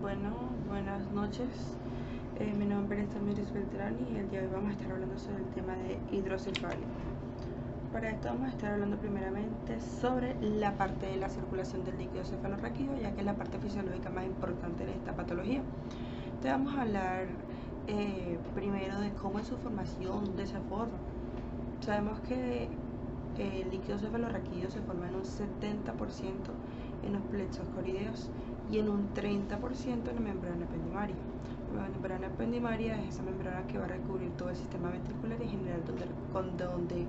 Bueno, buenas noches. Mi nombre es Tamiris Beltrán y el día de hoy vamos a estar hablando sobre el tema de hidrocefalia. Para esto vamos a estar hablando primeramente sobre la parte de la circulación del líquido cefalorraquídeo, ya que es la parte fisiológica más importante de esta patología. Entonces vamos a hablar primero de cómo es su formación, dónde se forma. Sabemos que el líquido cefalorraquídeo se forma en un 70% en los plexos corideos y en un 30% en la membrana ependimaria. La membrana ependimaria es esa membrana que va a recubrir todo el sistema ventricular y en general donde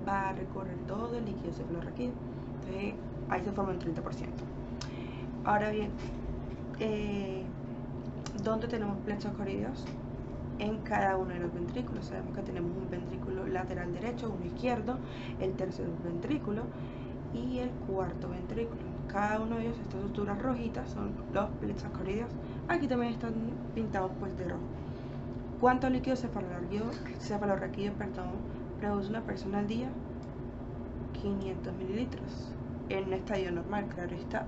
va a recorrer todo el líquido cefalorraquídeo. Entonces ahí se forma un 30%. Ahora bien, ¿dónde tenemos plexos corideos? En cada uno de los ventrículos. Sabemos que tenemos un ventrículo lateral derecho, uno izquierdo, el tercer ventrículo y el cuarto ventrículo. Cada uno de ellos, estas estructuras rojitas, son los plexos corideos. Aquí también están pintados pues de rojo. ¿Cuánto líquido cefalorraquídeo produce una persona al día? 500 mililitros. En un estadio normal, claro está.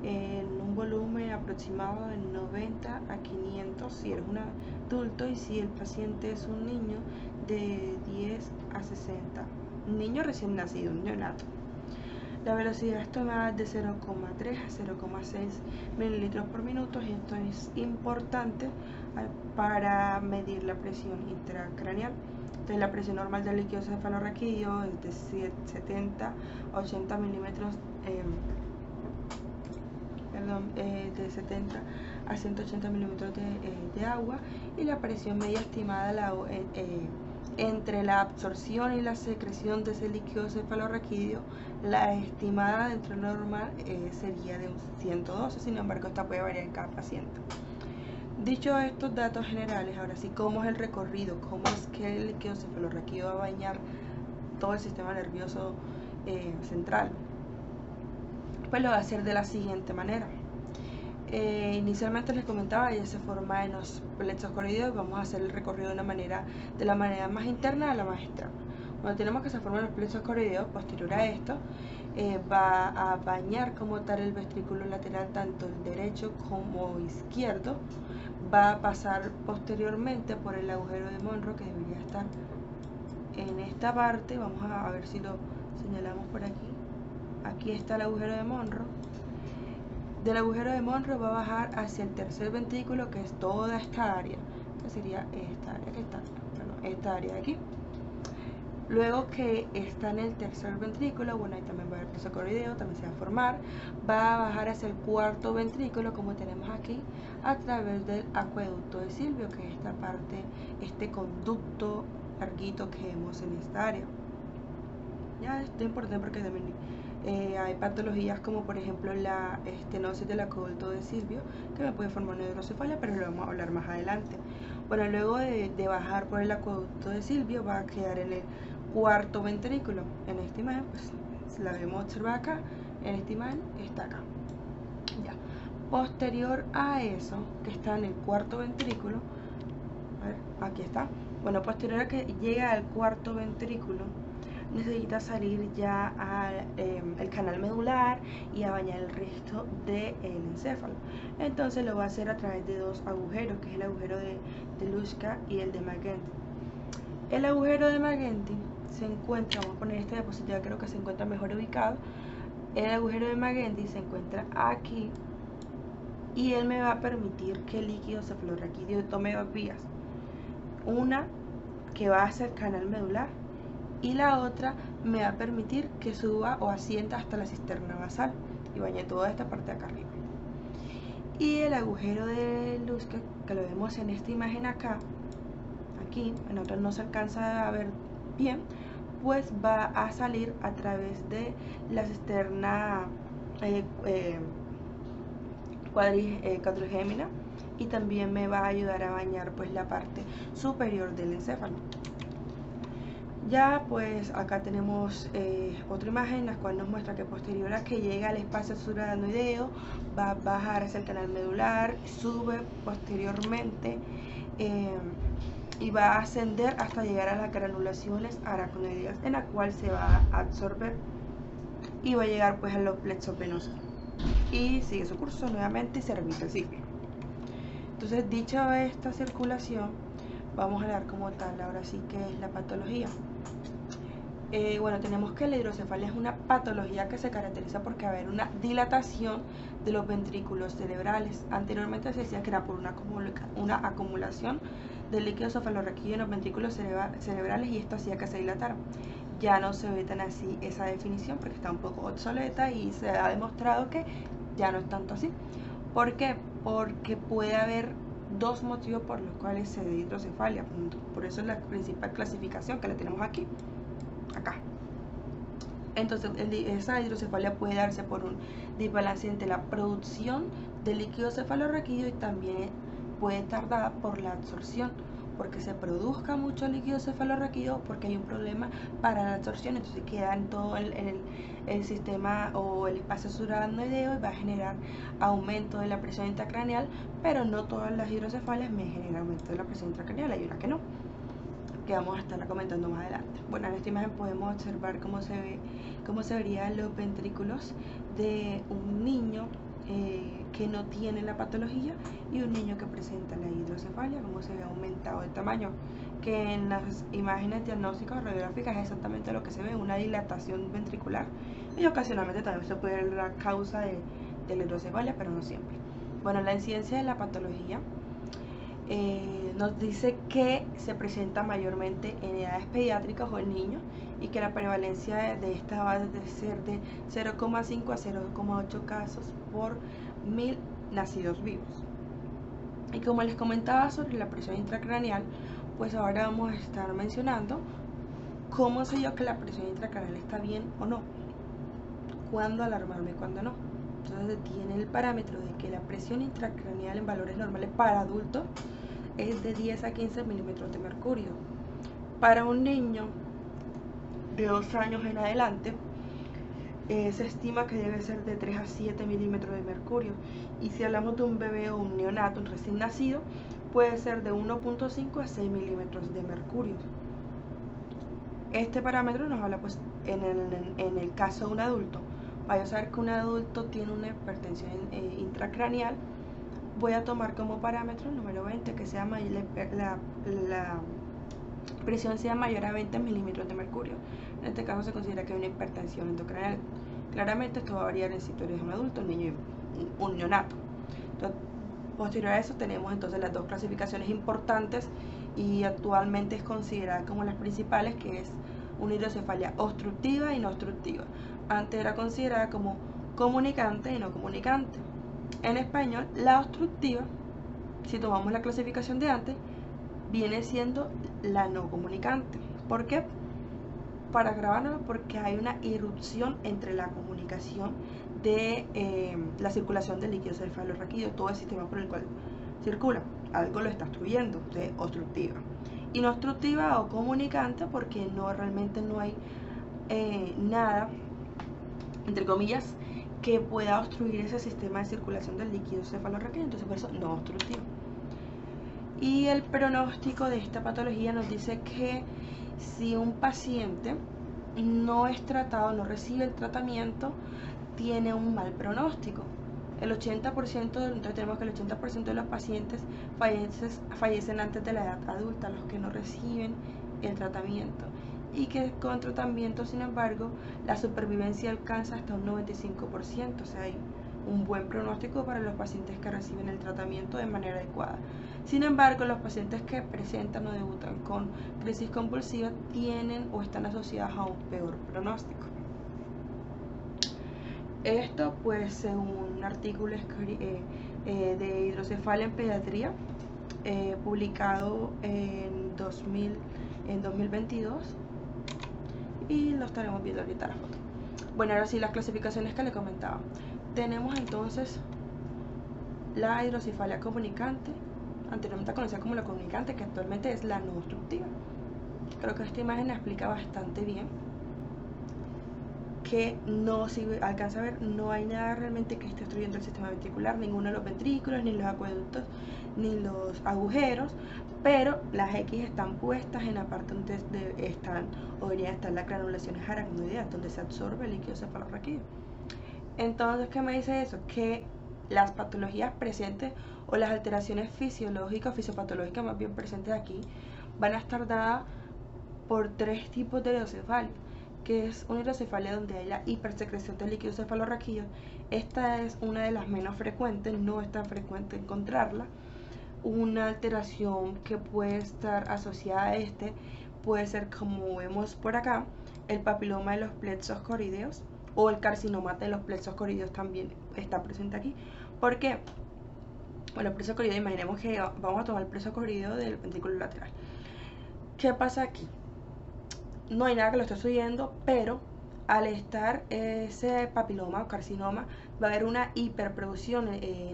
En un volumen aproximado de 90 a 500 si eres un adulto y si el paciente es un niño de 10 a 60, un niño recién nacido, un neonato. La velocidad estimada es de 0,3 a 0,6 mililitros por minuto y esto es importante para medir la presión intracraneal. Entonces la presión normal del líquido cefalorraquídeo es de 70 a 80 milímetros de 70 a 180 milímetros de agua, y la presión media estimada entre la absorción y la secreción de ese líquido cefalorraquídeo, la estimada dentro de lo normal sería de un 112, sin embargo esta puede variar en cada paciente. Dicho estos datos generales, ahora sí, ¿cómo es el recorrido? ¿Cómo es que el líquido cefalorraquídeo va a bañar todo el sistema nervioso central? Pues lo va a hacer de la siguiente manera. Inicialmente les comentaba, ya se forma en los plexos corideos. Vamos a hacer el recorrido de la manera más interna a la más externa. Cuando tenemos que se forman los plexos corideos, posterior a esto, va a bañar como tal el ventrículo lateral, tanto el derecho como izquierdo. Va a pasar posteriormente por el agujero de Monro, que debería estar en esta parte. Vamos a ver si lo señalamos por aquí. Aquí está el agujero de Monro. Del agujero de Monro va a bajar hacia el tercer ventrículo, que es toda esta área, que sería esta área que está, bueno, esta área de aquí. Luego que está en el tercer ventrículo, bueno, ahí también va a haber plexo coriideo, también se va a formar, va a bajar hacia el cuarto ventrículo, como tenemos aquí, a través del acueducto de Silvio, que es esta parte, este conducto larguito que vemos en esta área. Ya, esto es importante porque también hay patologías como por ejemplo la estenosis del acueducto de Silvio, que me puede formar una hidrocefalia, pero lo vamos a hablar más adelante. Bueno, luego de bajar por el acueducto de Silvio, va a quedar en el cuarto ventrículo. En esta imagen, pues la vemos observar acá, en esta imagen está acá. Ya. Posterior a eso, que está en el cuarto ventrículo, a ver, aquí está. Bueno, posterior a que llega al cuarto ventrículo, necesita salir ya al canal medular y a bañar el resto del encéfalo. Entonces lo va a hacer a través de dos agujeros, que es el agujero de Luschka y el de Magentin. El agujero de Magentin se encuentra, vamos a poner esta diapositiva, creo que se encuentra mejor ubicado. El agujero de Magentin se encuentra aquí y él me va a permitir que el líquido cefalorraquídeo tome dos vías. Una que va hacia el canal medular y la otra me va a permitir que suba o ascienda hasta la cisterna basal y bañe toda esta parte de acá arriba. Y el agujero de Luschka, que lo vemos en esta imagen acá, aquí, en otros no se alcanza a ver bien, pues va a salir a través de la cisterna cuadrigémina, y también me va a ayudar a bañar pues la parte superior del encéfalo. Ya pues acá tenemos otra imagen, la cual nos muestra que posterior a que llega al espacio subaracnoideo, va a bajar hacia el canal medular, sube posteriormente y va a ascender hasta llegar a las granulaciones aracnoideas, en la cual se va a absorber y va a llegar pues a los plexos venosos y sigue su curso nuevamente y se repite el ciclo. Entonces, dicho esta circulación, vamos a hablar como tal, ahora sí que es la patología. Bueno, tenemos que la hidrocefalia es una patología que se caracteriza porque va a haber una dilatación de los ventrículos cerebrales. Anteriormente se decía que era por una acumulación de líquido cefalorraquídeo en los ventrículos cerebrales y esto hacía que se dilatara. Ya no se ve tan así esa definición porque está un poco obsoleta y se ha demostrado que ya no es tanto así. ¿Por qué? Porque puede haber dos motivos por los cuales se dé hidrocefalia. Por eso es la principal clasificación que la tenemos aquí. Acá. Entonces, esa hidrocefalia puede darse por un desbalance entre la producción de líquido cefalorraquídeo y también puede estar dada por la absorción, porque se produzca mucho líquido cefalorraquídeo porque hay un problema para la absorción, entonces queda en todo el sistema o el espacio subaracnoideo y va a generar aumento de la presión intracraneal, pero no todas las hidrocefalias me generan aumento de la presión intracraneal, hay una que no, que vamos a estar comentando más adelante. Bueno, en esta imagen podemos observar cómo se verían los ventrículos de un niño que no tiene la patología y un niño que presenta la hidrocefalia, cómo se ve aumentado de tamaño, que en las imágenes diagnósticas o radiográficas es exactamente lo que se ve, una dilatación ventricular, y ocasionalmente también se puede ver la causa de la hidrocefalia, pero no siempre. Bueno, la incidencia de la patología nos dice que se presenta mayormente en edades pediátricas o en niños y que la prevalencia de esta va a ser de 0,5 a 0,8 casos por 1000 nacidos vivos. Y como les comentaba sobre la presión intracraneal, pues ahora vamos a estar mencionando cómo sé yo que la presión intracraneal está bien o no, cuándo alarmarme y cuándo no. Entonces tiene el parámetro de que la presión intracraneal en valores normales para adultos es de 10 a 15 milímetros de mercurio. Para un niño de 2 años en adelante, se estima que debe ser de 3 a 7 milímetros de mercurio. Y si hablamos de un bebé o un neonato, un recién nacido, puede ser de 1,5 a 6 milímetros de mercurio. Este parámetro nos habla, pues, en el caso de un adulto. Vaya a saber que un adulto tiene una hipertensión intracraneal. Voy a tomar como parámetro el número 20, que sea la presión sea mayor a 20 milímetros de mercurio. En este caso se considera que hay una hipertensión endocraneal. Claramente esto va a variar en si tú eres un adulto, un niño y un neonato. Entonces, posterior a eso tenemos entonces las dos clasificaciones importantes y actualmente es considerada como las principales, que es una hidrocefalia obstructiva y no obstructiva. Antes era considerada como comunicante y no comunicante. En español, la obstructiva, si tomamos la clasificación de antes, viene siendo la no comunicante. ¿Por qué? Para grabarlo, porque hay una irrupción entre la comunicación de la circulación del líquido cefalorraquídeo, todo el sistema por el cual circula. Algo lo está obstruyendo, de obstructiva. Y no obstructiva o comunicante porque realmente no hay nada, entre comillas, que pueda obstruir ese sistema de circulación del líquido cefalorraquídeo, entonces por eso no obstructivo. Y el pronóstico de esta patología nos dice que si un paciente no es tratado, no recibe el tratamiento, tiene un mal pronóstico. El 80%, entonces tenemos que el 80% de los pacientes fallecen antes de la edad adulta, los que no reciben el tratamiento. Y que con tratamiento, sin embargo, la supervivencia alcanza hasta un 95%, o sea, hay un buen pronóstico para los pacientes que reciben el tratamiento de manera adecuada. Sin embargo, los pacientes que presentan o debutan con crisis convulsiva tienen o están asociados a un peor pronóstico. Esto, pues, según un artículo de hidrocefalia en pediatría, publicado en 2022, y lo estaremos viendo ahorita la foto. Bueno, ahora sí, las clasificaciones que le comentaba. Tenemos entonces la hidrocefalia comunicante, anteriormente conocida como la comunicante, que actualmente es la no obstructiva. Creo que esta imagen la explica bastante bien, que no, si alcanza a ver, no hay nada realmente que esté obstruyendo el sistema ventricular, ninguno de los ventrículos, ni los acueductos, ni los agujeros, pero las X están puestas en la parte donde están o deberían estar las granulaciones aracnoideas, donde se absorbe el líquido cefalorraquídeo. Entonces, ¿qué me dice eso? Que las patologías presentes o las alteraciones fisiológicas, fisiopatológicas más bien presentes aquí, van a estar dadas por 3 tipos de hidrocefalia, que es una hidrocefalia donde hay la hipersecreción de líquido cefalorraquídeo. Esta es una de las menos frecuentes, no es tan frecuente encontrarla. Una alteración que puede estar asociada a puede ser, como vemos por acá, el papiloma de los plexos corideos o el carcinoma de los plexos corideos también está presente aquí. ¿Por qué? Bueno, el plexo corideo, imaginemos que vamos a tomar el plexo corideo del ventrículo lateral. ¿Qué pasa aquí? No hay nada que lo esté subiendo, pero al estar ese papiloma o carcinoma va a haber una hiperproducción,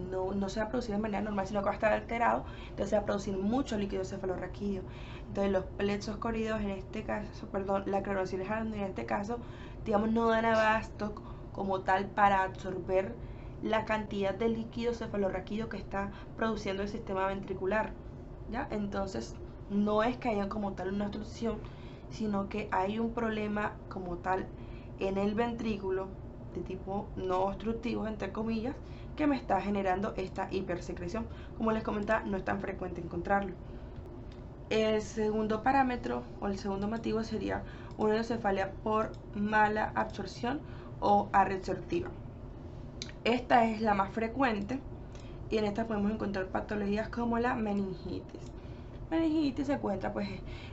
no se va a producir de manera normal, sino que va a estar alterado, entonces se va a producir mucho líquido cefalorraquídeo. Entonces los plexos corideos en este caso, perdón, la craniocefalia en este caso, digamos, no dan abasto como tal para absorber la cantidad de líquido cefalorraquídeo que está produciendo el sistema ventricular, ¿ya? Entonces no es que haya como tal una obstrucción, sino que hay un problema como tal en el ventrículo de tipo no obstructivo, entre comillas, que me está generando esta hipersecreción. Como les comentaba, no es tan frecuente encontrarlo. El segundo parámetro o el segundo motivo sería una hidrocefalia por mala absorción o absortiva. Esta es la más frecuente y en esta podemos encontrar patologías como la meningitis. Meningitis se encuentra pues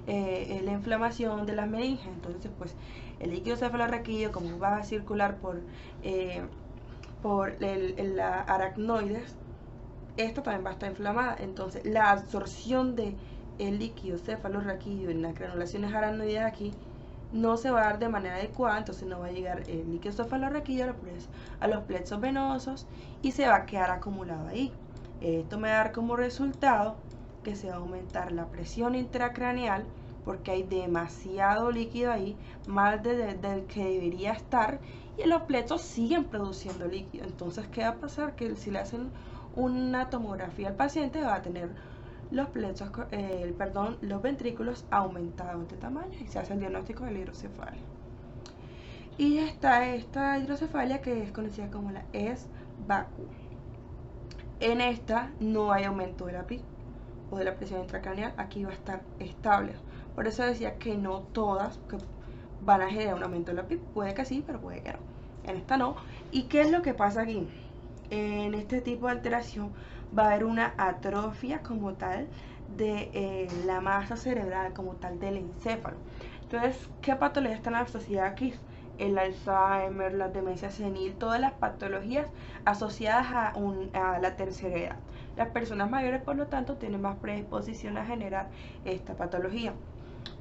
la inflamación de las meninges, entonces pues el líquido cefalorraquídeo, como va a circular por la aracnoides, esta también va a estar inflamada, entonces la absorción de el líquido cefalorraquídeo en las granulaciones aracnoides aquí no se va a dar de manera adecuada, entonces no va a llegar el líquido cefalorraquídeo a los plexos venosos y se va a quedar acumulado ahí. Esto me va a dar como resultado que se va a aumentar la presión intracraneal porque hay demasiado líquido ahí, más del que debería estar, y los plexos siguen produciendo líquido. Entonces, ¿qué va a pasar? Que si le hacen una tomografía al paciente va a tener los plexos, los ventrículos aumentados de tamaño y se hace el diagnóstico de la hidrocefalia. Y está esta hidrocefalia que es conocida como la SBACU. En esta no hay aumento de la PIB o de la presión intracraneal, aquí va a estar estable. Por eso decía que no todas que van a generar un aumento de la PIB, puede que sí, pero puede que no. En esta no. ¿Y qué es lo que pasa aquí? En este tipo de alteración va a haber una atrofia como tal de la masa cerebral, como tal del encéfalo. Entonces, ¿qué patologías están asociadas aquí? El Alzheimer, la demencia senil, todas las patologías asociadas a la tercera edad. Las personas mayores, por lo tanto, tienen más predisposición a generar esta patología.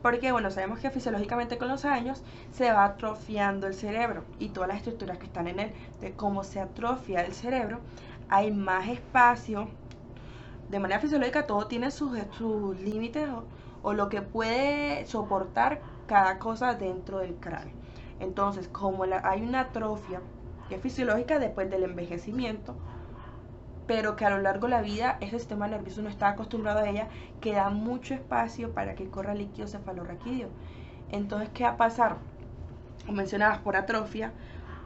Porque, bueno, sabemos que fisiológicamente con los años se va atrofiando el cerebro y todas las estructuras que están en él. De cómo se atrofia el cerebro, hay más espacio. De manera fisiológica todo tiene sus límites o lo que puede soportar cada cosa dentro del cráneo. Entonces, como hay una atrofia que es fisiológica después del envejecimiento, pero que a lo largo de la vida ese sistema nervioso no está acostumbrado a ella, queda mucho espacio para que corra líquido cefalorraquídeo. Entonces, ¿qué va a pasar? Como mencionabas, por atrofia,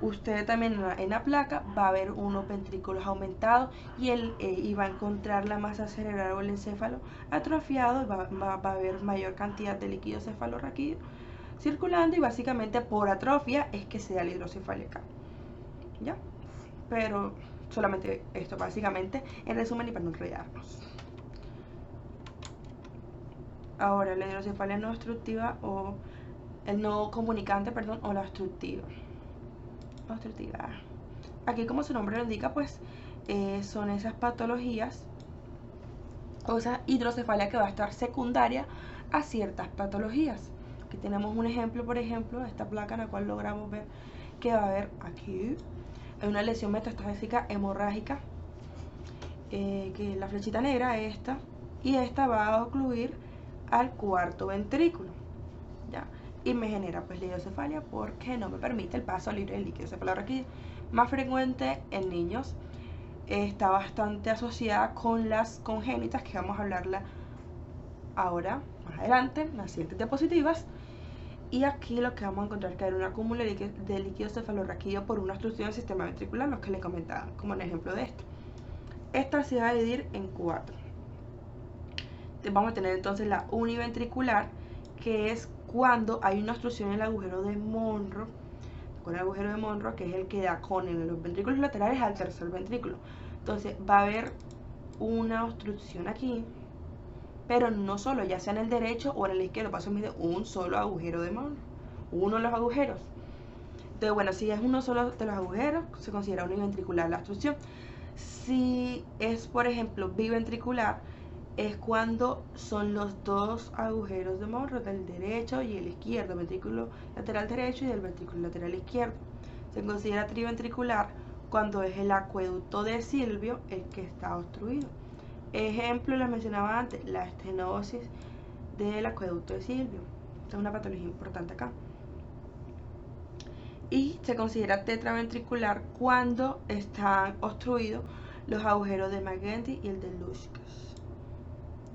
usted también en la placa va a ver unos ventrículos aumentados y va a encontrar la masa cerebral o el encéfalo atrofiado y va a haber mayor cantidad de líquido cefalorraquídeo circulando y básicamente por atrofia es que se da la hidrocefalia acá. ¿Ya? Pero solamente esto básicamente en resumen y para no enredarnos. Ahora la hidrocefalia no obstructiva o el no comunicante, perdón, o la obstructiva. Aquí, como su nombre lo indica, pues son esas patologías o esa hidrocefalia que va a estar secundaria a ciertas patologías. Aquí tenemos un ejemplo, por ejemplo, esta placa en la cual logramos ver que va a haber aquí una lesión metastásica hemorrágica, que la flechita negra es esta, y esta va a ocluir al cuarto ventrículo, ¿ya? Y me genera pues la hidrocefalia porque no me permite el paso libre del líquido cefalorraquídeo. Más frecuente en niños, está bastante asociada con las congénitas, que vamos a hablarla ahora, más adelante, en las siguientes diapositivas. Y aquí lo que vamos a encontrar es que hay un acúmulo de líquido cefalorraquídeo por una obstrucción del sistema ventricular, lo que le comentaba, como en el ejemplo de esto. esta se va a dividir en 4. Vamos a tener entonces la univentricular, que es cuando hay una obstrucción en el agujero de Monro, con el agujero de Monro, que es el que da con los ventrículos laterales al tercer ventrículo. Entonces va a haber una obstrucción aquí, pero no solo, ya sea en el derecho o en el izquierdo, paso mide un solo agujero de Monro, uno de los agujeros. Entonces, bueno, si es uno solo de los agujeros, se considera univentricular la obstrucción. Si es, por ejemplo, biventricular, es cuando son los dos agujeros de Monro, del derecho y el izquierdo, ventrículo lateral derecho y del ventrículo lateral izquierdo. Se considera triventricular cuando es el acueducto de Silvio el que está obstruido. Ejemplo, les mencionaba antes, la estenosis del acueducto de Silvio. Esta es una patología importante acá. Y se considera tetraventricular cuando están obstruidos los agujeros de Magendie y el de Luschke.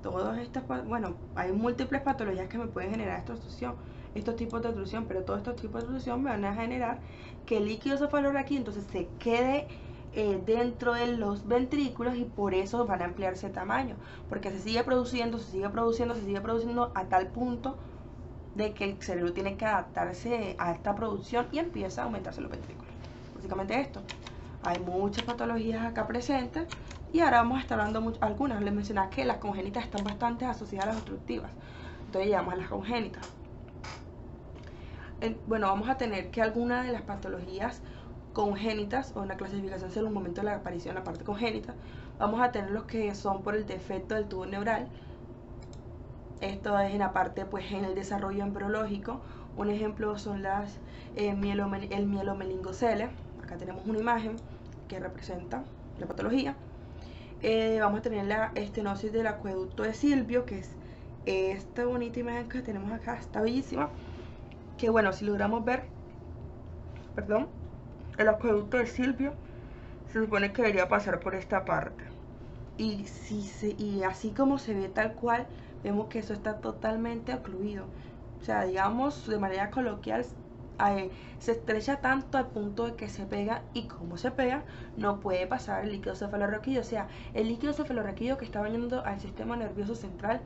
Todas estas, bueno, hay múltiples patologías que me pueden generar esta obstrucción, estos tipos de obstrucción, pero todos estos tipos de obstrucción me van a generar que el líquido cefalorraquídeo entonces se quede dentro de los ventrículos y por eso van a ampliarse de tamaño, porque se sigue produciendo, se sigue produciendo, se sigue produciendo a tal punto de que el cerebro tiene que adaptarse a esta producción y empieza a aumentarse los ventrículos. Básicamente esto. Hay muchas patologías acá presentes y ahora vamos a estar hablando algunas. Les mencionaba que las congénitas están bastante asociadas a las obstructivas. Entonces llegamos a las congénitas. Bueno, vamos a tener que algunas de las patologías congénitas o en la clasificación según el momento de la aparición de la parte congénita, vamos a tener los que son por el defecto del tubo neural. Esto es en la parte, pues en el desarrollo embriológico. Un ejemplo son las el mielomeningocele. Acá tenemos una imagen que representa la patología. Vamos a tener la estenosis del acueducto de Silvio, que es esta bonita imagen que tenemos acá, está bellísima. Que bueno, si logramos ver, perdón, el acueducto de Silvio se supone que debería pasar por esta parte. Y así como se ve tal cual, vemos que eso está totalmente ocluido. O sea, digamos de manera coloquial, se estrecha tanto al punto de que se pega, y como se pega, no puede pasar el líquido cefalorraquídeo. O sea, el líquido cefalorraquídeo que está bañando al sistema nervioso central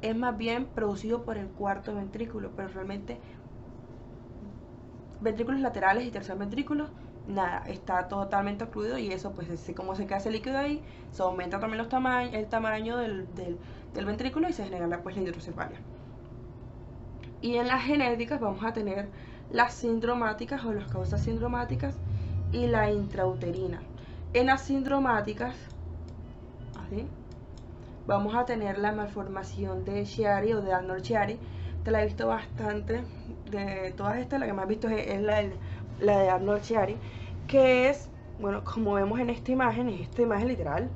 es más bien producido por el cuarto ventrículo, pero realmente ventrículos laterales y tercer ventrículo, nada, está totalmente ocluido, y eso pues así como se queda ese líquido ahí, se aumenta también el tamaño del ventrículo y se genera pues la hidrocefalia. Y en las genéticas vamos a tener las sindromáticas o las causas sindromáticas y la intrauterina. En las sindromáticas, ¿sí?, vamos a tener la malformación de Chiari o de Arnold-Chiari. Te la he visto bastante. De todas estas, la que más he visto es la de Arnold-Chiari, que es, bueno, como vemos en esta imagen literal,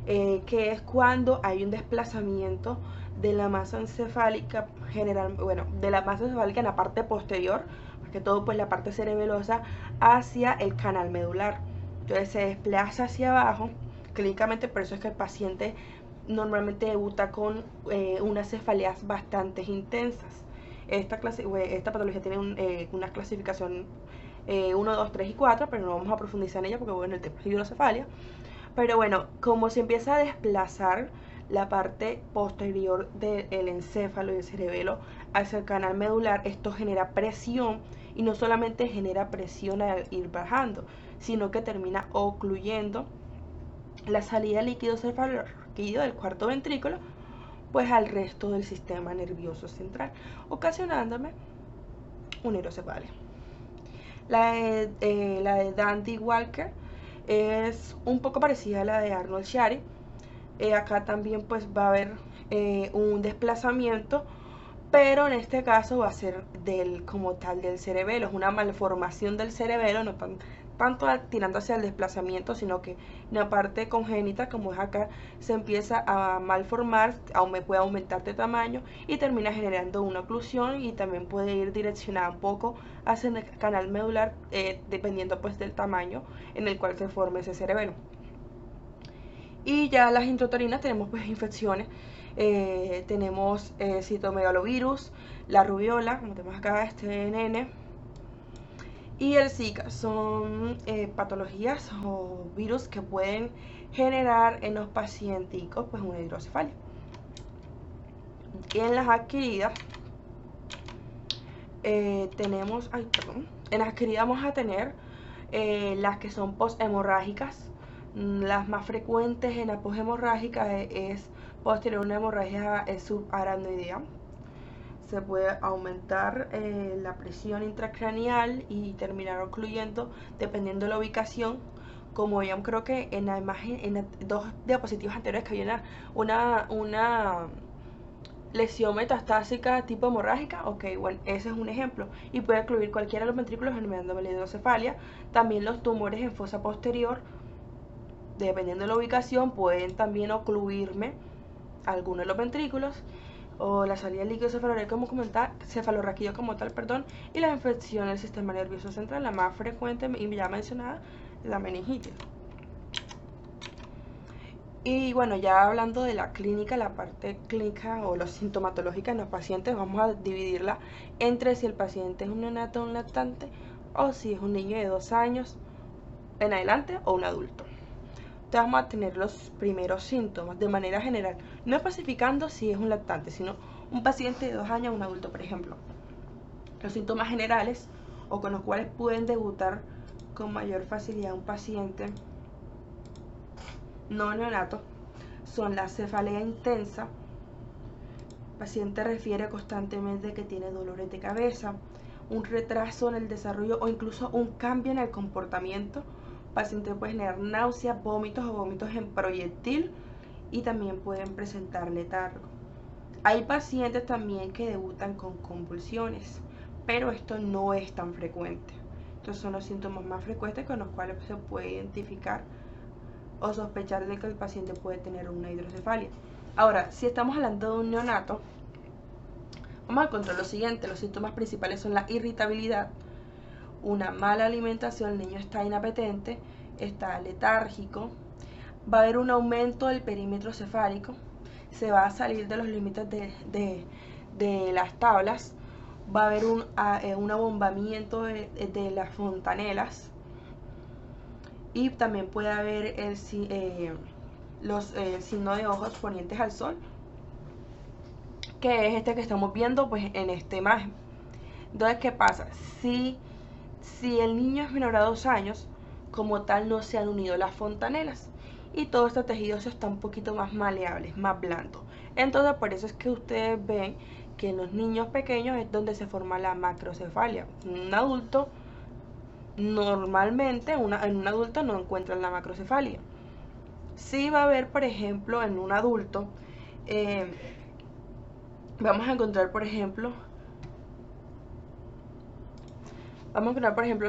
que es cuando hay un desplazamiento de la masa encefálica de la masa encefálica en la parte posterior, más que todo pues la parte cerebelosa, hacia el canal medular. Entonces se desplaza hacia abajo clínicamente, por eso es que el paciente normalmente debuta con unas cefaleas bastante intensas. Esta patología tiene una clasificación 1, 2, 3 y 4, pero no vamos a profundizar en ella porque bueno, el tema es hidrocefalia. Pero bueno, como se empieza a desplazar la parte posterior del encéfalo y del cerebelo hacia el canal medular, esto genera presión, y no solamente genera presión al ir bajando, sino que termina ocluyendo la salida de líquido cefalorraquídeo del cuarto ventrículo pues al resto del sistema nervioso central, ocasionándome una hidrocefalia. La de Dandy-Walker es un poco parecida a la de Arnold-Chiari. Acá también pues va a haber un desplazamiento, pero en este caso va a ser como tal del cerebelo. Es una malformación del cerebelo, no tanto tirando hacia el desplazamiento, sino que en la parte congénita, como es acá, se empieza a malformar, puede aumentar de tamaño y termina generando una oclusión, y también puede ir direccionada un poco hacia el canal medular, dependiendo pues del tamaño en el cual se forme ese cerebelo. Y ya las intrauterinas tenemos pues infecciones, tenemos citomegalovirus, la rubiola, como tenemos acá este nene, Y el Zika son patologías o virus que pueden generar en los pacienticos pues una hidrocefalia. Y en las adquiridas en las adquiridas vamos a tener las que son poshemorrágicas. Las más frecuentes en la poshemorrágica es posterior a una hemorragia subaracnoidea. Se puede aumentar la presión intracraneal y terminar ocluyendo dependiendo de la ubicación. Como ya creo que en la imagen, en las dos diapositivas anteriores, que había una lesión metastásica tipo hemorrágica. Ok, bueno, ese es un ejemplo. Y puede ocluir cualquiera de los ventrículos generando la hidrocefalia. También los tumores en fosa posterior, dependiendo de la ubicación, pueden también ocluirme algunos de los ventrículos, o la salida del líquido cefalorraquídeo como tal, y las infecciones del sistema nervioso central. La más frecuente y ya mencionada, la meningitis. Y bueno, ya hablando de la clínica, la parte clínica o la sintomatológica en los pacientes, vamos a dividirla entre si el paciente es un neonato o un lactante, o si es un niño de 2 años en adelante o un adulto. Entonces vamos a tener los primeros síntomas de manera general, no especificando si es un lactante, sino un paciente de 2 años o un adulto, por ejemplo. Los síntomas generales o con los cuales pueden debutar con mayor facilidad un paciente no neonato son la cefalea intensa. El paciente refiere constantemente que tiene dolores de cabeza, un retraso en el desarrollo o incluso un cambio en el comportamiento. El paciente puede generar náuseas, vómitos o vómitos en proyectil, y también pueden presentar letargo. Hay pacientes también que debutan con convulsiones, pero esto no es tan frecuente. Estos son los síntomas más frecuentes con los cuales se puede identificar o sospechar de que el paciente puede tener una hidrocefalia. Ahora, si estamos hablando de un neonato, vamos a encontrar lo siguiente. Los síntomas principales son la irritabilidad, una mala alimentación, el niño está inapetente, está letárgico, va a haber un aumento del perímetro cefálico, se va a salir de los límites de las tablas, va a haber un abombamiento de las fontanelas, y también puede haber los signos de ojos ponientes al sol, que es este que estamos viendo pues en esta imagen. Entonces, ¿qué pasa? Si el niño es menor a 2 años, como tal no se han unido las fontanelas y todo este tejido está un poquito más maleable, más blando. Entonces, por eso es que ustedes ven que en los niños pequeños es donde se forma la macrocefalia. Un adulto, normalmente en un adulto no encuentran la macrocefalia. Sí va a haber, por ejemplo, en un adulto, vamos a encontrar, por ejemplo,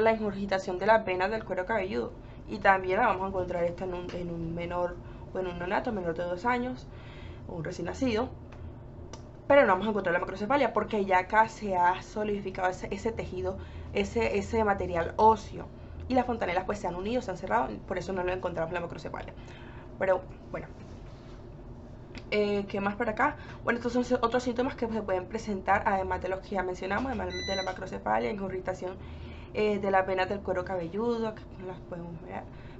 la ingurgitación de las venas del cuero cabelludo, y también la vamos a encontrar esta en un menor o en un neonato menor de 2 años o un recién nacido, pero no vamos a encontrar la macrocefalia porque ya acá se ha solidificado ese tejido, ese material óseo, y las fontanelas pues se han unido, se han cerrado, por eso no lo encontramos la macrocefalia. Pero bueno, ¿qué más por acá? Bueno, estos son otros síntomas que se pueden presentar, además de los que ya mencionamos, además de la macrocefalia, ingurgitación de las venas del cuero cabelludo, que las podemos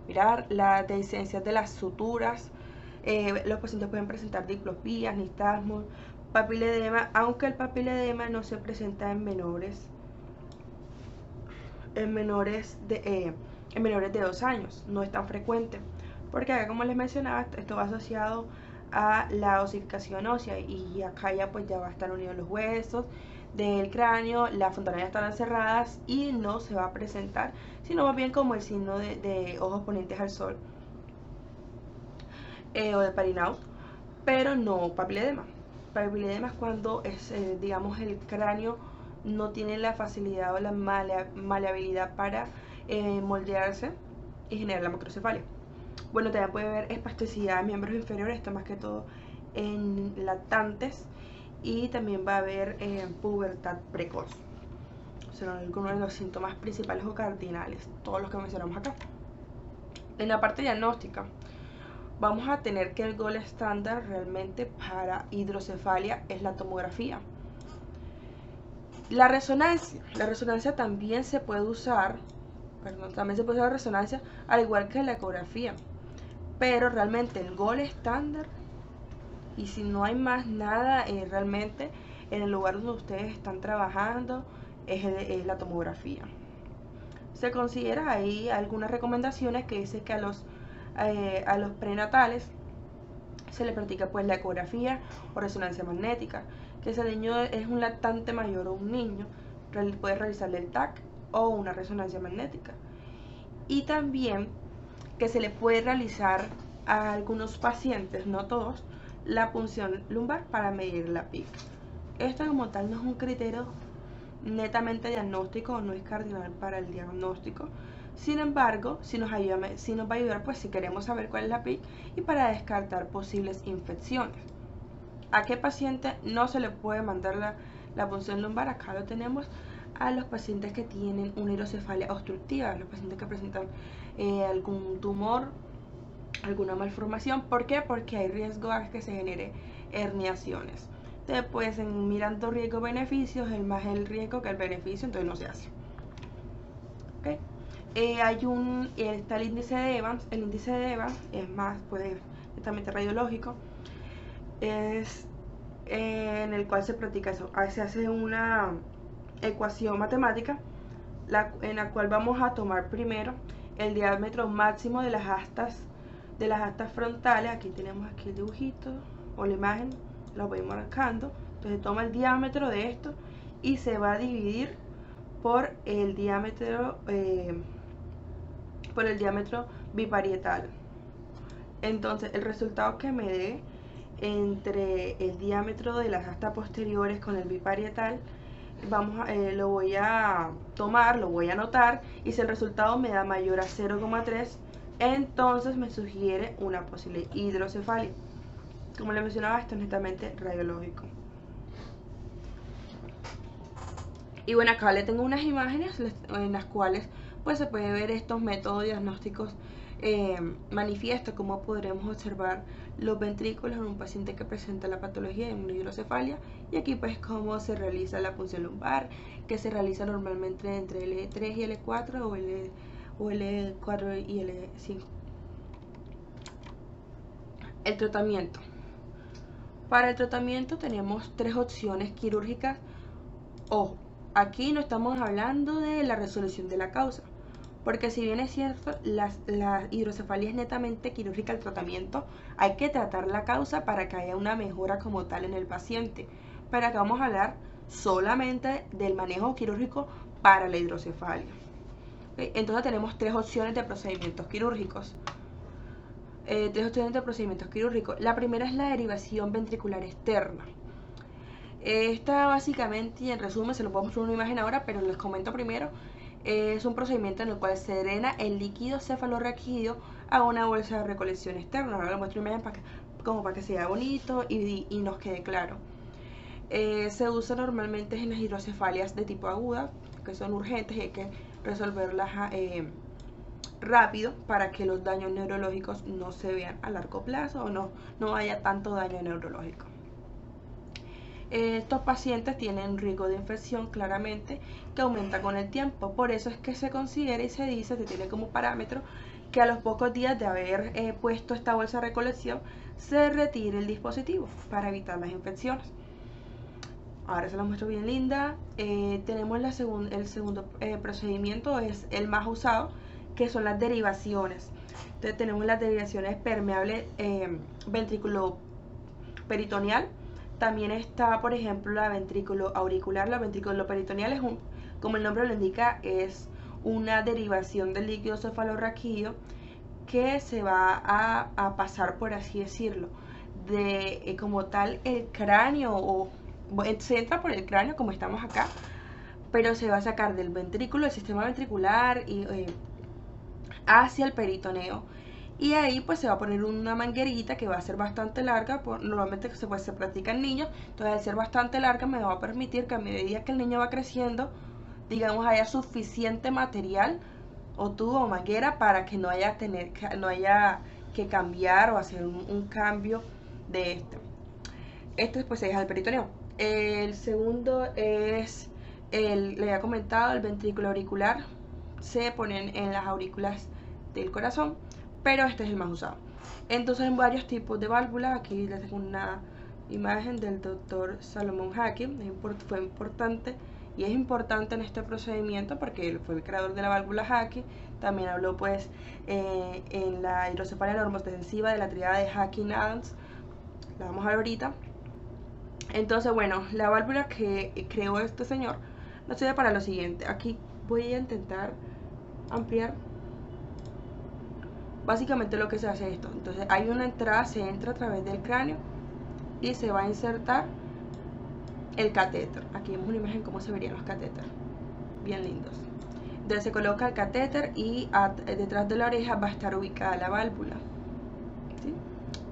mirar, la dehiscencia de las suturas. Los pacientes pueden presentar diplopías, nistagmos, papiledema, aunque el papiledema no se presenta en menores de 2 años, no es tan frecuente, porque acá, como les mencionaba, esto va asociado a la osificación ósea, y acá ya pues ya va a estar unidos los huesos del cráneo, las fontanelas estarán cerradas y no se va a presentar, sino más bien como el signo de ojos ponientes al sol, o de Parinaud, pero no papiledema. Papiledema es cuando digamos, el cráneo no tiene la facilidad o la maleabilidad para moldearse y generar la macrocefalia. Bueno, también puede haber espasticidad de miembros inferiores, esto más que todo en lactantes, y también va a haber pubertad precoz. Son algunos de los síntomas principales o cardinales, todos los que mencionamos acá. En la parte diagnóstica, vamos a tener que el gold estándar realmente para hidrocefalia es la tomografía. La resonancia también se puede usar, también se puede usar la resonancia, al igual que la ecografía. Pero realmente el gol estándar, y si no hay más nada realmente en el lugar donde ustedes están trabajando, es la tomografía. Se considera ahí algunas recomendaciones que dice que a los prenatales se le practica pues la ecografía o resonancia magnética, que si el niño es un lactante mayor o un niño, puede realizarle el TAC o una resonancia magnética. Y también que se le puede realizar a algunos pacientes, no todos, la punción lumbar para medir la PIC. Esto como tal no es un criterio netamente diagnóstico, no es cardinal para el diagnóstico. Sin embargo, si nos va a ayudar pues si queremos saber cuál es la PIC y para descartar posibles infecciones. ¿A qué paciente no se le puede mandar la punción lumbar? Acá lo tenemos a los pacientes que tienen una hidrocefalia obstructiva, los pacientes que presentan algún tumor, alguna malformación. ¿Por qué? Porque hay riesgo a que se genere herniaciones. Entonces, pues mirando riesgo-beneficios, es más el riesgo que el beneficio, entonces no se hace. ¿Okay? Está el índice de Evans. El índice de Evans es más, pues, netamente radiológico. Es en el cual se practica eso. Se hace una ecuación matemática en la cual vamos a tomar primero el diámetro máximo de las astas frontales. Aquí tenemos aquí el dibujito o la imagen, lo voy marcando. Entonces toma el diámetro de esto y se va a dividir por el diámetro biparietal. Entonces el resultado que me dé entre el diámetro de las astas posteriores con el biparietal, lo voy a tomar, lo voy a anotar, y si el resultado me da mayor a 0,3, entonces me sugiere una posible hidrocefalia. Como les mencionaba, esto es netamente radiológico. Y bueno, acá le tengo unas imágenes en las cuales pues se puede ver estos métodos diagnósticos manifiestos, como podremos observar los ventrículos en un paciente que presenta la patología de una hidrocefalia, y aquí pues cómo se realiza la punción lumbar, que se realiza normalmente entre L3 y L4 o L4 y L5. El tratamiento. Para el tratamiento tenemos tres opciones quirúrgicas. Ojo, aquí no estamos hablando de la resolución de la causa, porque si bien es cierto, la hidrocefalia es netamente quirúrgica el tratamiento, hay que tratar la causa para que haya una mejora como tal en el paciente. Pero acá vamos a hablar solamente del manejo quirúrgico para la hidrocefalia. ¿Okay? Entonces tenemos tres opciones de procedimientos quirúrgicos. La primera es la derivación ventricular externa. Esta básicamente, y en resumen, se lo puedo mostrar en una imagen ahora, pero les comento primero. Es un procedimiento en el cual se drena el líquido cefalorraquídeo a una bolsa de recolección externa. Ahora lo muestro en imagen como para que sea bonito y nos quede claro. Se usa normalmente en las hidrocefalias de tipo aguda, que son urgentes y hay que resolverlas rápido para que los daños neurológicos no se vean a largo plazo o no haya tanto daño neurológico. Estos pacientes tienen riesgo de infección claramente que aumenta con el tiempo, por eso es que se considera y se dice, se tiene como parámetro que a los pocos días de haber puesto esta bolsa de recolección se retire el dispositivo para evitar las infecciones. Ahora se la muestro bien linda. Tenemos el segundo procedimiento, es el más usado, que son las derivaciones. Entonces tenemos las derivaciones permeables ventrículo peritoneal. También está, por ejemplo, la ventrículo auricular. La ventrículo peritoneal es como el nombre lo indica, es una derivación del líquido cefalorraquídeo que se va a pasar, por así decirlo, de como tal el cráneo, se entra por el cráneo como estamos acá, pero se va a sacar del ventrículo, del sistema ventricular y hacia el peritoneo, y ahí pues se va a poner una manguerita que va a ser bastante larga, normalmente se practica en niños, entonces al ser bastante larga me va a permitir que a medida que el niño va creciendo, digamos, haya suficiente material o tubo o manguera para que no haya que cambiar o hacer un cambio de esto. Esto pues es el peritoneo. El segundo es le había comentado, el ventrículo auricular se ponen en las aurículas del corazón, pero este es el más usado. Entonces, en varios tipos de válvulas, aquí les tengo una imagen del doctor Salomon Hacking. Fue importante y es importante en este procedimiento porque él fue el creador de la válvula Hacking. También habló pues en la hidrocefalia normotensiva de la tríada de Hacking-Adams, la vamos a ver ahorita. Entonces, bueno, la válvula que creó este señor nos sirve para lo siguiente. Aquí voy a intentar ampliar. Básicamente lo que se hace es esto. Entonces hay una entrada, se entra a través del cráneo y se va a insertar el catéter. Aquí vemos una imagen de cómo se verían los catéteres, bien lindos. Entonces se coloca el catéter y detrás de la oreja va a estar ubicada la válvula, ¿sí?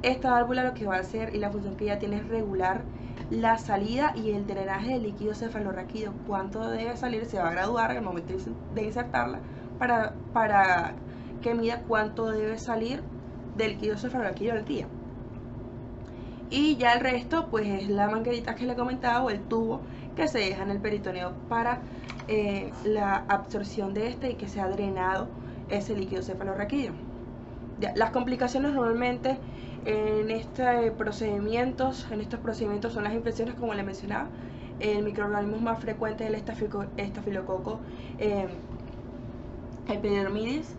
Esta válvula lo que va a hacer y la función que ya tiene es regular la salida y el drenaje del líquido cefalorraquídeo. Cuánto debe salir se va a graduar al momento de insertarla para que mida cuánto debe salir del líquido cefalorraquídeo al día. Y ya el resto pues es la manguerita que le comentaba o el tubo que se deja en el peritoneo para la absorción de este y que sea drenado ese líquido cefalorraquídeo. Las complicaciones normalmente en estos procedimientos son las infecciones, como les mencionaba. El microorganismo más frecuente es el estafilococo epidermidis,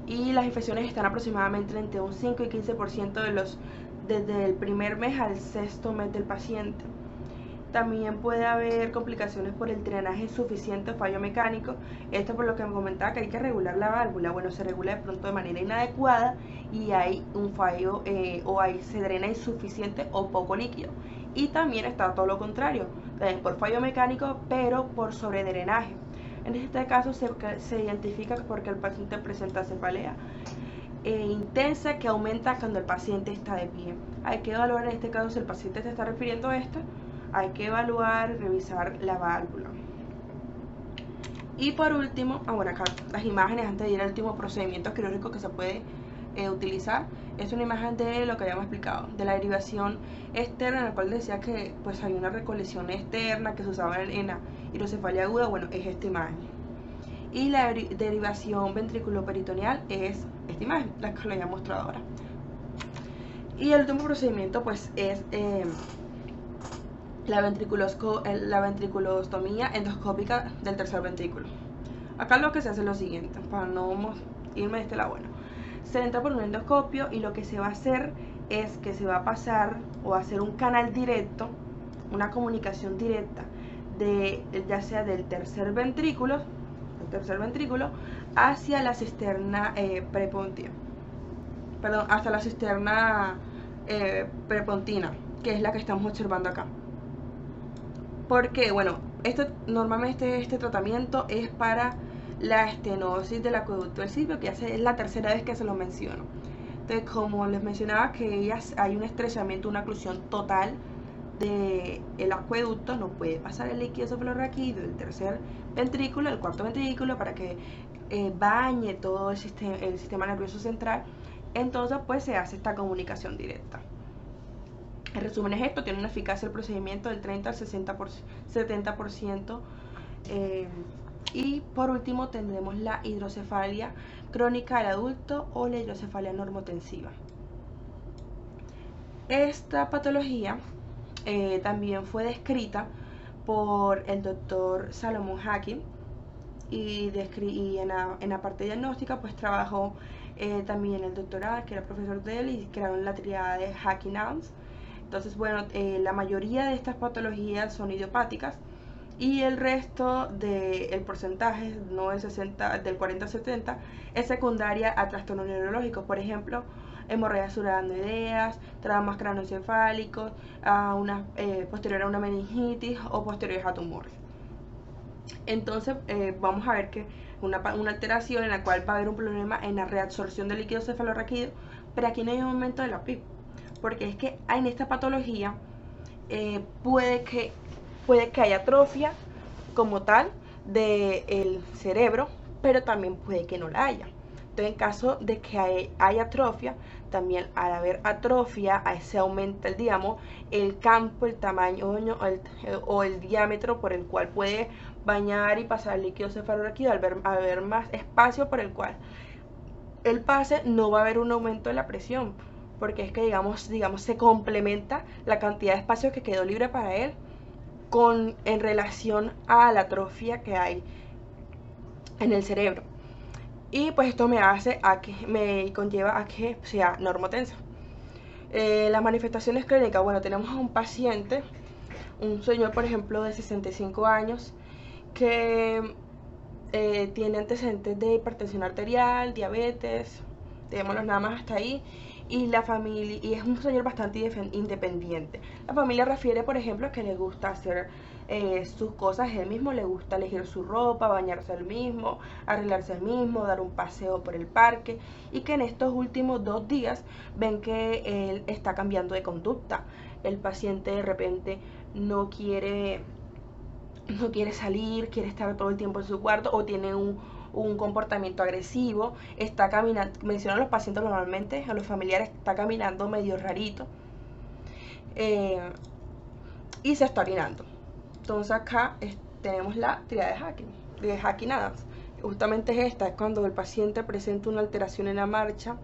y las infecciones están aproximadamente entre un 5 y 15% desde el primer mes al sexto mes del paciente. También puede haber complicaciones por el drenaje insuficiente o fallo mecánico. Esto por lo que me comentaba que hay que regular la válvula. Bueno, se regula de pronto de manera inadecuada y hay un fallo se drena insuficiente o poco líquido. Y también está todo lo contrario, también por fallo mecánico pero por sobredrenaje. En este caso se identifica porque el paciente presenta cefalea intensa que aumenta cuando el paciente está de pie. Hay que evaluar en este caso si el paciente se está refiriendo a esto. Hay que evaluar y revisar la válvula. Y por último, bueno, acá las imágenes antes de ir al último procedimiento quirúrgico que se puede utilizar. Es una imagen de lo que habíamos explicado, de la derivación externa, en la cual decía que pues hay una recolección externa que se usaba en la hidrocefalia aguda. Bueno, es esta imagen. Y la derivación ventrículo-peritoneal es esta imagen, la que les había mostrado ahora. Y el último procedimiento pues es la ventriculostomía endoscópica del tercer ventrículo. Acá lo que se hace es lo siguiente, para no irme de este lado. Bueno, se entra por un endoscopio y lo que se va a hacer es que se va a pasar o hacer un canal directo, una comunicación directa ya sea del tercer ventrículo hacia la cisterna prepontina, hasta la cisterna prepontina, que es la que estamos observando acá. Porque, bueno, normalmente este tratamiento es para la estenosis del acueducto del Silvio, que ya es la tercera vez que se lo menciono. Entonces, como les mencionaba que hay un estrechamiento, una oclusión total del acueducto, no puede pasar el líquido cefalorraquídeo del tercer ventrículo al cuarto ventrículo para que bañe todo el sistema nervioso central. Entonces, pues se hace esta comunicación directa. En resumen es esto, tiene una eficacia el procedimiento del 30 al 70%. Y por último tendremos la hidrocefalia crónica del adulto o la hidrocefalia normotensiva. Esta patología también fue descrita por el doctor Salomon Hacking y en la parte diagnóstica pues trabajó también el doctorado, que era profesor de él, y crearon la tríada de Hacking-Adams. Entonces, bueno, la mayoría de estas patologías son idiopáticas y el resto del porcentaje, no del 40 al 70, es secundaria a trastornos neurológicos. Por ejemplo, hemorragias subaracnoideas, traumas craneoencefálicos, posterior a una meningitis o posteriores a tumores. Entonces, vamos a ver que una alteración en la cual va a haber un problema en la reabsorción del líquido cefalorraquídeo, pero aquí no hay un aumento de la PIB, porque es que en esta patología puede que haya atrofia como tal del cerebro, pero también puede que no la haya. Entonces, en caso de que haya atrofia, también al haber atrofia se aumenta el campo, el tamaño o el diámetro por el cual puede bañar y pasar el líquido cefalorraquídeo, al haber más espacio por el cual el pase, no va a haber un aumento de la presión, porque es que digamos se complementa la cantidad de espacio que quedó libre para él en relación a la atrofia que hay en el cerebro. Y pues esto me conlleva a que sea normotensa. Las manifestaciones clínicas, bueno, tenemos a un paciente, un señor por ejemplo de 65 años, que tiene antecedentes de hipertensión arterial, diabetes, tengámoslo nada más hasta ahí, y la familia, y es un señor bastante independiente. La familia refiere, por ejemplo, que le gusta hacer sus cosas él mismo, le gusta elegir su ropa, bañarse él mismo, arreglarse él mismo, dar un paseo por el parque, y que en estos últimos 2 días ven que él está cambiando de conducta. El paciente de repente no quiere salir, quiere estar todo el tiempo en su cuarto, o tiene un comportamiento agresivo, está caminando, mencionan los pacientes normalmente, a los familiares, está caminando medio rarito, y se está orinando. Entonces acá tenemos la triada de Hacking Adams. Justamente es cuando el paciente presenta una alteración en la marcha,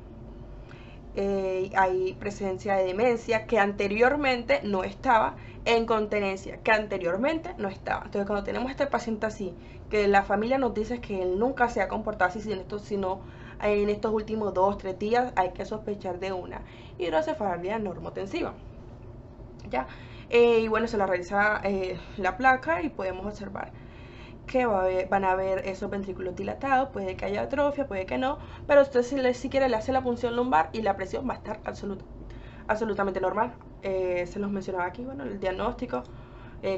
hay presencia de demencia que anteriormente no estaba, en continencia que anteriormente no estaba. Entonces cuando tenemos este paciente así, que la familia nos dice que él nunca se ha comportado así, sino en estos últimos 2-3 días, hay que sospechar de una hidrocefalia normotensiva. ¿Ya? Y bueno, se la realiza la placa y podemos observar que van a ver esos ventrículos dilatados, puede que haya atrofia, puede que no, pero usted si quiere le hace la punción lumbar y la presión va a estar absolutamente normal. Se los mencionaba aquí, bueno, el diagnóstico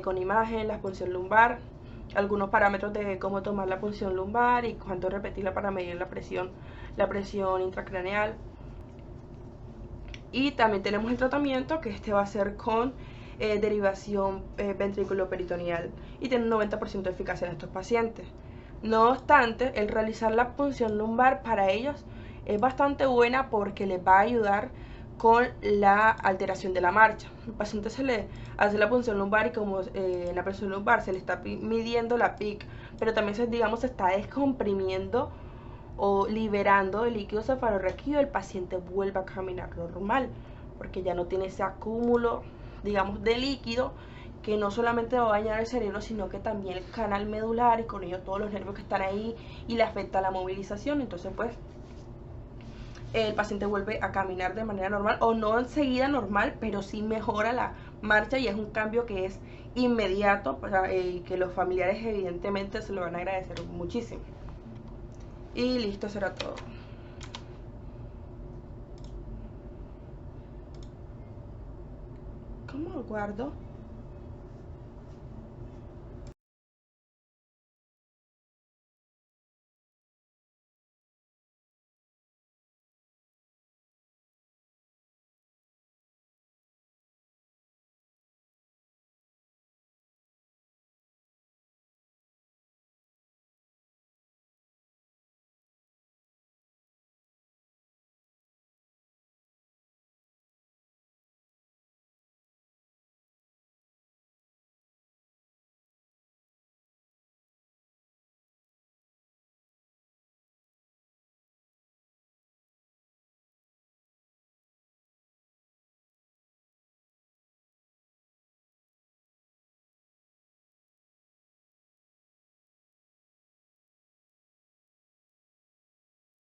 con imagen, la punción lumbar, algunos parámetros de cómo tomar la punción lumbar y cuánto repetirla para medir la presión intracraneal. Y también tenemos el tratamiento, que este va a ser con derivación ventrículo-peritoneal, y tiene un 90% de eficacia en estos pacientes. No obstante, el realizar la punción lumbar para ellos es bastante buena porque les va a ayudar con la alteración de la marcha. Al paciente se le hace la punción lumbar y como en la punción lumbar se le está midiendo la PIC, pero también se está descomprimiendo o liberando el líquido cefalorraquídeo, el paciente vuelve a caminar normal, porque ya no tiene ese acúmulo, digamos, de líquido que no solamente va a dañar el cerebro, sino que también el canal medular y con ello todos los nervios que están ahí, y le afecta la movilización. Entonces pues el paciente vuelve a caminar de manera normal, o no enseguida normal, pero sí mejora la marcha, y es un cambio que es inmediato, que los familiares evidentemente se lo van a agradecer muchísimo. Y listo, será todo. ¿Cómo lo guardo?